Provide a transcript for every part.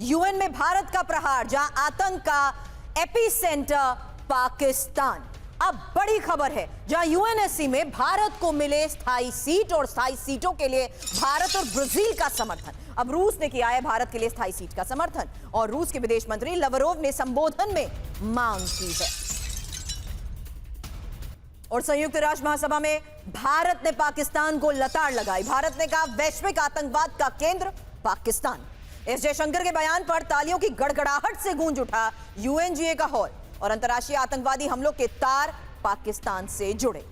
UN में भारत का प्रहार, जहां आतंक का एपिसेंटर पाकिस्तान। अब बड़ी खबर है, जहां यूएनएससी में भारत को मिले स्थायी सीट और स्थायी सीटों के लिए भारत और ब्राजील का समर्थन। अब रूस ने किया है भारत के लिए स्थायी सीट का समर्थन और रूस के विदेश मंत्री लवरोव ने संबोधन में मांग की है। और संयुक्त राष्ट्र महासभा में भारत ने पाकिस्तान को लताड़ लगाई। भारत ने कहा वैश्विक आतंकवाद का केंद्र पाकिस्तान। एस जयशंकर के बयान पर तालियों की गड़गड़ाहट से गूंज उठा यूएनजीए का हॉल और अंतर्राष्ट्रीय आतंकवादी हमलों के तार पाकिस्तान से जुड़े।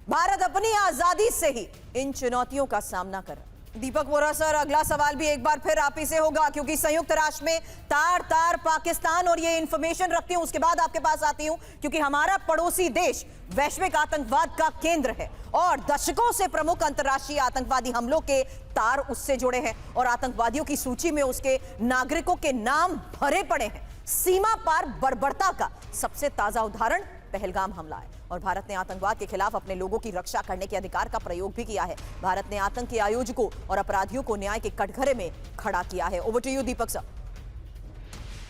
भारत अपनी आजादी से ही इन चुनौतियों का सामना कर रहा है। दीपक वोरा सर, अगला सवाल भी एक बार फिर आप ही से होगा, क्योंकि संयुक्त राष्ट्र में तार तार पाकिस्तान और ये इंफॉर्मेशन रखती हूं, उसके बाद आपके पास आती हूं, क्योंकि हमारा पड़ोसी देश वैश्विक आतंकवाद का केंद्र है और दशकों से प्रमुख अंतर्राष्ट्रीय आतंकवादी हमलों के तार उससे जुड़े हैं और आतंकवादियों की सूची में उसके नागरिकों के नाम भरे पड़े हैं। सीमा पार बर्बरता का सबसे ताजा उदाहरण पहलगाम हमला है और भारत ने आतंकवाद के खिलाफ अपने लोगों की रक्षा करने के अधिकार का प्रयोग भी किया है। भारत ने आतंक के आयोजकों और अपराधियों को न्याय के कटघरे में खड़ा किया है। Over to you Deepak sir.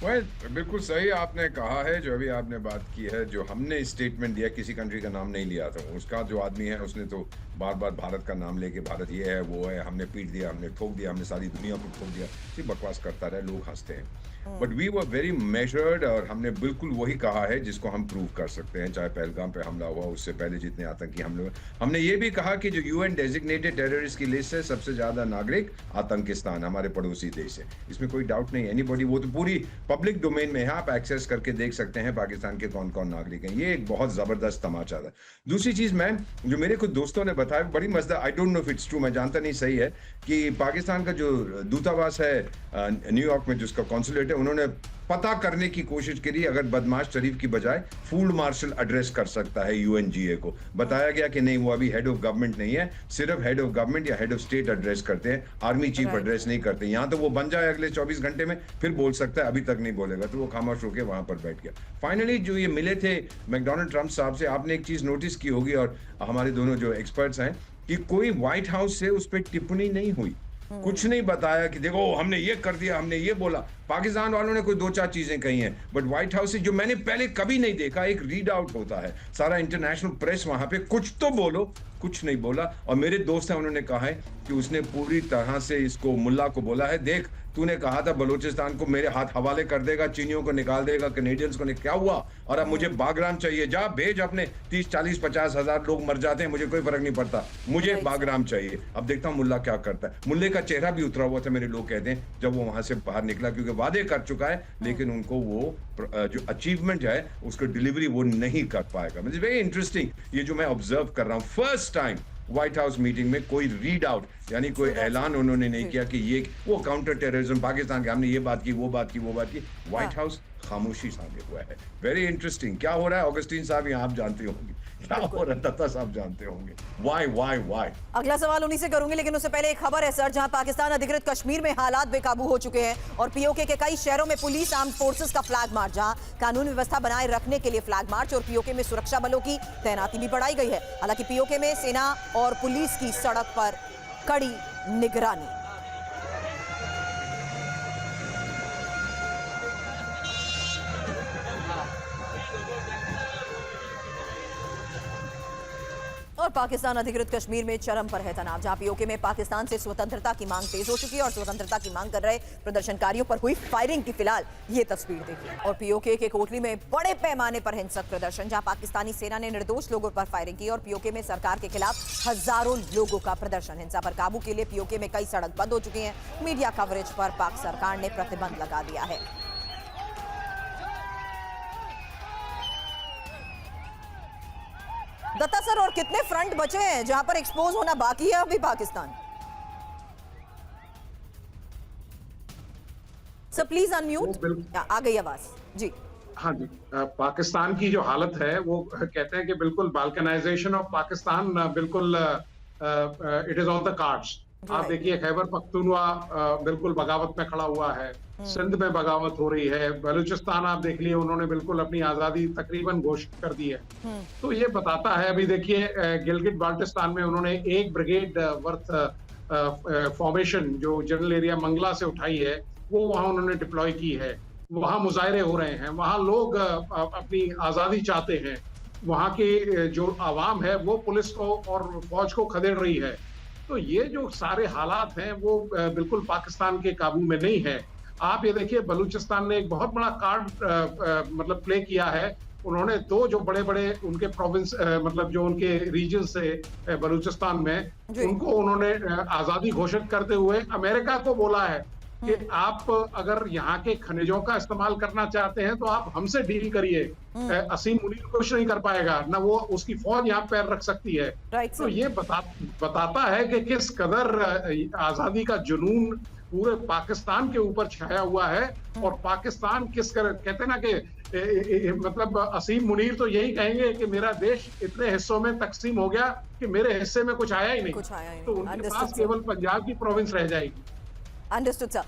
बिल्कुल सही आपने कहा है, जो अभी आपने बात की है, जो हमने स्टेटमेंट दिया, किसी कंट्री का नाम नहीं लिया था। उसका जो आदमी है उसने तो बार बार भारत का नाम लेके भारत ये है वो है, हमने पीट दिया, हमने ठोक दिया, हमने सारी दुनिया को ठोक दिया, ये बकवास करता रहे, लोग हंसते हैं। But we were very measured और हमने बिल्कुल वही कहा है जिसको हम प्रूव कर सकते हैं। चाहे पहलगाम पे हमला हुआ, उससे पहले जितने आतंकी हमले हुए, हमने ये भी कहा कि जो यूएन डेजिग्नेटेड टेररिस्ट की लिस्ट है, सबसे ज्यादा नागरिक आतंकिस्तान हमारे पड़ोसी देश है। इसमें कोई डाउट नहीं, एनीबॉडी, वो तो पूरी पब्लिक डोमेन में है, आप एक्सेस करके देख सकते हैं पाकिस्तान के कौन कौन नागरिक हैं। ये एक बहुत जबरदस्त तमाचा था। दूसरी चीज, मैं जो मेरे कुछ दोस्तों ने बताया, बड़ी मजेदार, I don't know if it's true, मैं जानता नहीं सही है, कि पाकिस्तान का जो दूतावास है न्यूयॉर्क में, जिसका कॉन्सुलेट है, उन्होंने पता करने की कोशिश करी अगर बदमाश शरीफ की बजाय फील्ड मार्शल एड्रेस कर सकता है यूएनजीए को। बताया गया कि नहीं, वो अभी हेड ऑफ गवर्नमेंट नहीं है, सिर्फ हेड ऑफ गवर्नमेंट या हेड ऑफ स्टेट एड्रेस करते हैं, आर्मी चीफ एड्रेस नहीं करते। यहां तो वो बन जाए अगले 24 घंटे में, फिर बोल सकता है, अभी तक नहीं बोलेगा। तो वो खामोश होकर वहां पर बैठ गया। फाइनली जो ये मिले थे मैकडोनाल्ड ट्रंप साहब से, आपने एक चीज नोटिस की होगी और हमारे दोनों जो एक्सपर्ट्स हैं, कि कोई व्हाइट हाउस से उस पर टिप्पणी नहीं हुई, कुछ नहीं बताया कि देखो हमने ये कर दिया, हमने ये बोला। पाकिस्तान वालों ने कोई दो चार चीजें कही हैं, बट व्हाइट हाउस से, जो मैंने पहले कभी नहीं देखा, एक रीड आउट होता है, सारा इंटरनेशनल प्रेस वहां पे, कुछ तो बोलो, कुछ नहीं बोला। और मेरे दोस्त हैं, उन्होंने कहा है कि उसने पूरी तरह से इसको मुल्ला को बोला है, देख तूने कहा था बलूचिस्तान को मेरे हाथ हवाले कर देगा, चीनियों को निकाल देगा, कैनेडियंस को क्या हुआ, और अब मुझे बागराम चाहिए, जा भेज अपने 30, 40, 50 हजार लोग मर जाते हैं, मुझे कोई फर्क नहीं पड़ता, मुझे बागराम चाहिए। अब देखता हूं मुल्ला क्या करता है। मुल्ले का चेहरा भी उतरा हुआ था, मेरे लोग कहते हैं, जब वो वहां से बाहर निकला, क्योंकि वादे कर चुका है, लेकिन उनको वो जो अचीवमेंट है उसको डिलीवरी वो नहीं कर पाएगा। मतलब वेरी इंटरेस्टिंग, ये जो मैं ऑब्जर्व कर रहा हूं, first time white house meeting में कोई रीड आउट, यानी कोई ऐलान उन्होंने नहीं किया कि ये वो काउंटर टेररिज्म पाकिस्तान के, हमने ये बात की, वो बात की, वो बात की। व्हाइट हाउस खामोशी साधे हुआ है। Very interesting. क्या हो रहा है ऑगस्टीन साहब, यहाँ आप जानते होंगे क्या हो रहा है, दत्ता साहब जानते होंगे। व्हाई अगला सवाल उन्हीं से करूंगी, लेकिन उससे पहले एक खबर है सर, जहां पाकिस्तान अधिकृत कश्मीर में हालात बेकाबू हो चुके हैं और पीओके के कई शहरों में पुलिस आर्म्ड फोर्सेस का फ्लैग मार्च, जहां कानून व्यवस्था बनाए रखने के लिए फ्लैग मार्च और पीओके में सुरक्षा बलों की तैनाती भी बढ़ाई गई है। हालांकि पीओके में सेना और पुलिस की सड़क पर कड़ी निगरानी। और पाकिस्तान अधिकृत कश्मीर में चरम पर है तनाव, जहां पीओके में पाकिस्तान से स्वतंत्रता की मांग तेज हो चुकी है और स्वतंत्रता की मांग कर रहे प्रदर्शनकारियों पर हुई फायरिंग की फिलहाल ये तस्वीर देखिए। और पीओके के कोटली में बड़े पैमाने पर हिंसक प्रदर्शन, जहां पाकिस्तानी सेना ने निर्दोष लोगों पर फायरिंग की और पीओके में सरकार के खिलाफ हजारों लोगों का प्रदर्शन। हिंसा पर काबू के लिए पीओके में कई सड़क बंद हो चुकी है। मीडिया कवरेज पर पाक सरकार ने प्रतिबंध लगा दिया है। दत्ता सर, और कितने फ्रंट बचे हैं जहां पर एक्सपोज होना बाकी है अभी पाकिस्तान? सर प्लीज अनम्यूट, आ गई आवाज जी। हाँ जी, पाकिस्तान की जो हालत है वो कहते हैं कि बिल्कुल बाल्कनाइजेशन ऑफ पाकिस्तान, बिल्कुल it is on the cards. आप देखिए खैबर पख्तूनवा बिल्कुल बगावत में खड़ा हुआ है, सिंध में बगावत हो रही है, बलूचिस्तान आप देख लिए उन्होंने बिल्कुल अपनी आजादी तकरीबन घोषित कर दी है। तो ये बताता है, अभी देखिए गिलगित बाल्टिस्तान में उन्होंने एक ब्रिगेड वर्थ फॉर्मेशन जो जनरल एरिया मंगला से उठाई है, वो वहां उन्होंने डिप्लॉय की है। वहां मुजाहरे हो रहे हैं, वहां लोग अपनी आजादी चाहते हैं, वहां की जो आवाम है वो पुलिस को और फौज को खदेड़ रही है। तो ये जो सारे हालात हैं वो बिल्कुल पाकिस्तान के काबू में नहीं है। आप ये देखिए, बलूचिस्तान ने एक बहुत बड़ा कार्ड मतलब प्ले किया है। उन्होंने दो जो बड़े बड़े उनके प्रोविंस मतलब जो उनके रीजन से बलूचिस्तान में, उनको उन्होंने आजादी घोषित करते हुए अमेरिका को बोला है कि आप अगर यहाँ के खनिजों का इस्तेमाल करना चाहते हैं तो आप हमसे डील करिए। असीम मुनीर कुछ नहीं कर पाएगा, ना वो उसकी फौज यहाँ पैर रख सकती है। तो ये बताता है कि किस कदर आजादी का जुनून पूरे पाकिस्तान के ऊपर छाया हुआ है। और पाकिस्तान कहते ना कि मतलब असीम मुनीर तो यही कहेंगे कि मेरा देश इतने हिस्सों में तकसीम हो गया कि मेरे हिस्से में कुछ आया ही नहीं, तो उनके पास केवल पंजाब की प्रोविंस रह जाएगी। Understood sir.